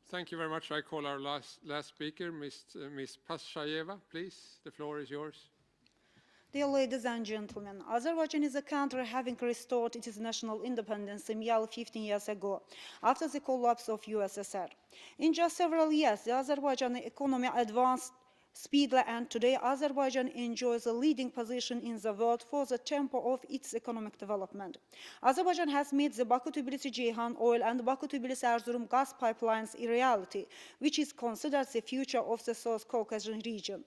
Thank you very much. I call our last speaker, Ms. Pashayeva. Please, the floor is yours. Dear ladies and gentlemen, Azerbaijan is a country having restored its national independence nearly 15 years ago, after the collapse of USSR. In just several years, the Azerbaijani economy advanced speedily, and today Azerbaijan enjoys a leading position in the world for the tempo of its economic development. Azerbaijan has made the Baku-Tbilisi-Ceyhan oil and Baku-Tbilisi-Erzurum gas pipelines a reality, which is considered the future of the South Caucasus region.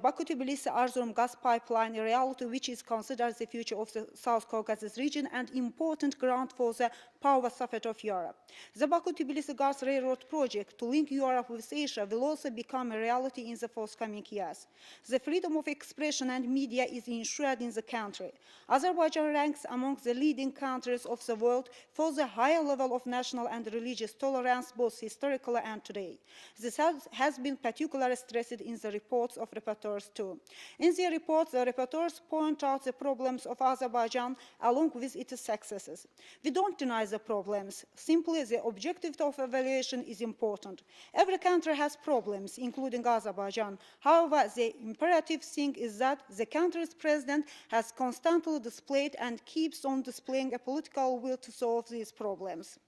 Baku-Tbilisi-Erzurum gas pipeline, a reality which is considered the future of the South Caucasus region and important ground for the power support of Europe. The Baku-Tbilisi gas railroad project to link Europe with Asia will also become a reality in the forthcoming years. The freedom of expression and media is ensured in the country. Azerbaijan ranks among the leading countries of the world for the higher level of national and religious tolerance, both historically and today. This has been particularly stressed in the reports of rapporteurs too. In their reports, the rapporteurs point out the problems of Azerbaijan along with its successes. We don't deny the problems. Simply, the objective of evaluation is important. Every country has problems, including Azerbaijan. However, the imperative thing is that the country's president has constantly displayed and keeps on displaying a political will to solve these problems.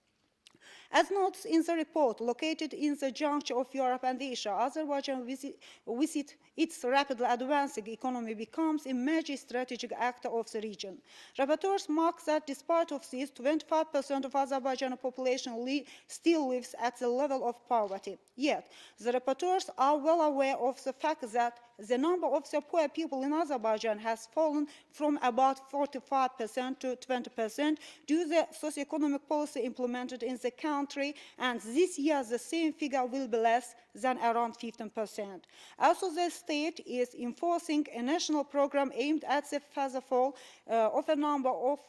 As noted in the report, located in the juncture of Europe and Asia, Azerbaijan, with its rapidly advancing economy, becomes a major strategic actor of the region. Rapporteurs mark that despite of this, 25% of Azerbaijani population still lives at the level of poverty. Yet, the rapporteurs are well aware of the fact that the number of the poor people in Azerbaijan has fallen from about 45% to 20% due to the socio-economic policy implemented in the country, and this year the same figure will be less than around 15%. Also, the state is enforcing a national program aimed at the further fall of a number of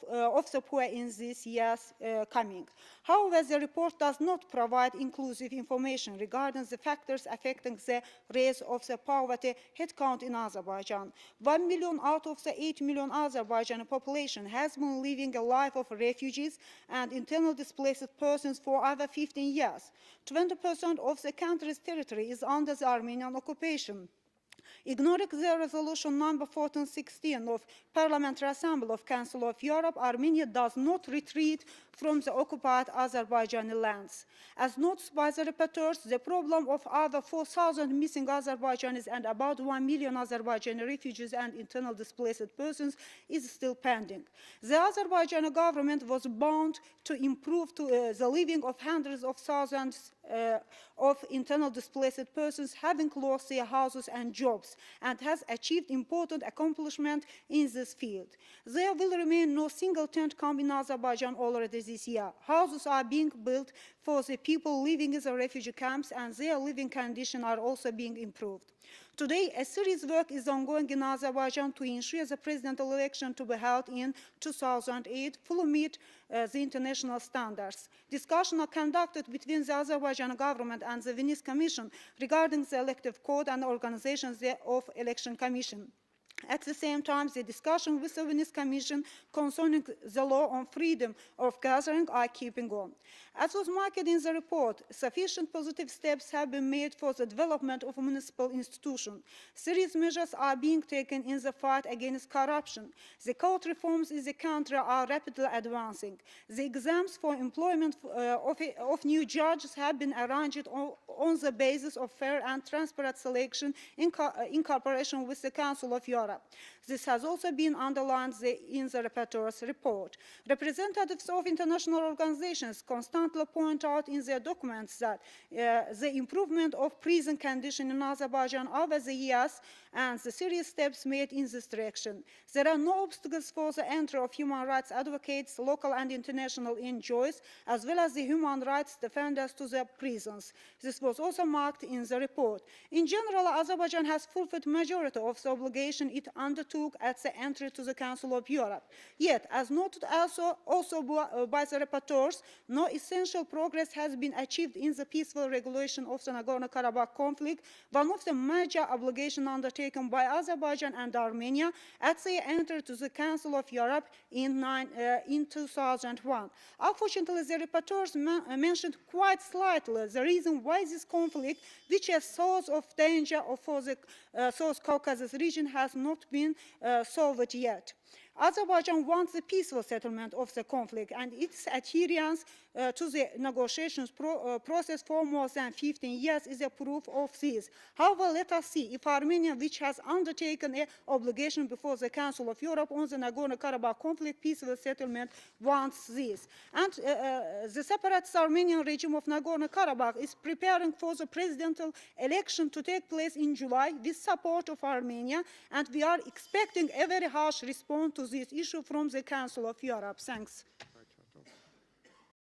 the poor in this year's coming. However, the report does not provide inclusive information regarding the factors affecting the rise of the poverty headcount in Azerbaijan. 1 million out of the 8 million Azerbaijani population has been living a life of refugees and internally displaced persons for over 15 years. 20% of the country's territory is under the Armenian occupation. Ignoring the resolution number 1416 of Parliamentary Assembly of Council of Europe, Armenia does not retreat from the occupied Azerbaijani lands. As noted by the rapporteurs, the problem of over 4,000 missing Azerbaijanis and about 1 million Azerbaijani refugees and internal displaced persons is still pending. The Azerbaijani government was bound to improve the living of hundreds of thousands of internal displaced persons having lost their houses and jobs, and has achieved important accomplishment in this field. There will remain no single tent camp in Azerbaijan already this year. Houses are being built for the people living in the refugee camps, and their living conditions are also being improved. Today, a serious work is ongoing in Azerbaijan to ensure the presidential election to be held in 2008 fully meet the international standards. Discussions are conducted between the Azerbaijani government and the Venice Commission regarding the elective code and organization of election commission. At the same time, the discussion with the Venice Commission concerning the law on freedom of gathering are keeping on. As was marked in the report, sufficient positive steps have been made for the development of municipal institutions. Serious measures are being taken in the fight against corruption. The court reforms in the country are rapidly advancing. The exams for employment of new judges have been arranged on the basis of fair and transparent selection in cooperation with the Council of Europe. This has also been underlined in the rapporteur's report. Representatives of international organizations constantly point out in their documents that the improvement of prison conditions in Azerbaijan over the years and the serious steps made in this direction. There are no obstacles for the entry of human rights advocates, local and international NGOs, as well as the human rights defenders to the prisons. This was also marked in the report. In general, Azerbaijan has fulfilled majority of the obligation it undertook at the entry to the Council of Europe. Yet, as noted also by the rapporteurs, no essential progress has been achieved in the peaceful regulation of the Nagorno-Karabakh conflict, one of the major obligations undertaken by Azerbaijan and Armenia as they entered to the Council of Europe in 2001. Unfortunately, the rapporteurs mentioned quite slightly the reason why this conflict, which is a source of danger for the South Caucasus region, has not been solved yet. Azerbaijan wants the peaceful settlement of the conflict, and its adherence to the negotiations process for more than 15 years is a proof of this. However, let us see if Armenia, which has undertaken an obligation before the Council of Europe on the Nagorno-Karabakh conflict peaceful settlement, wants this. And the separatist Armenian regime of Nagorno-Karabakh is preparing for the presidential election to take place in July with support of Armenia, and we are expecting a very harsh response to this issue from the Council of Europe. Thanks.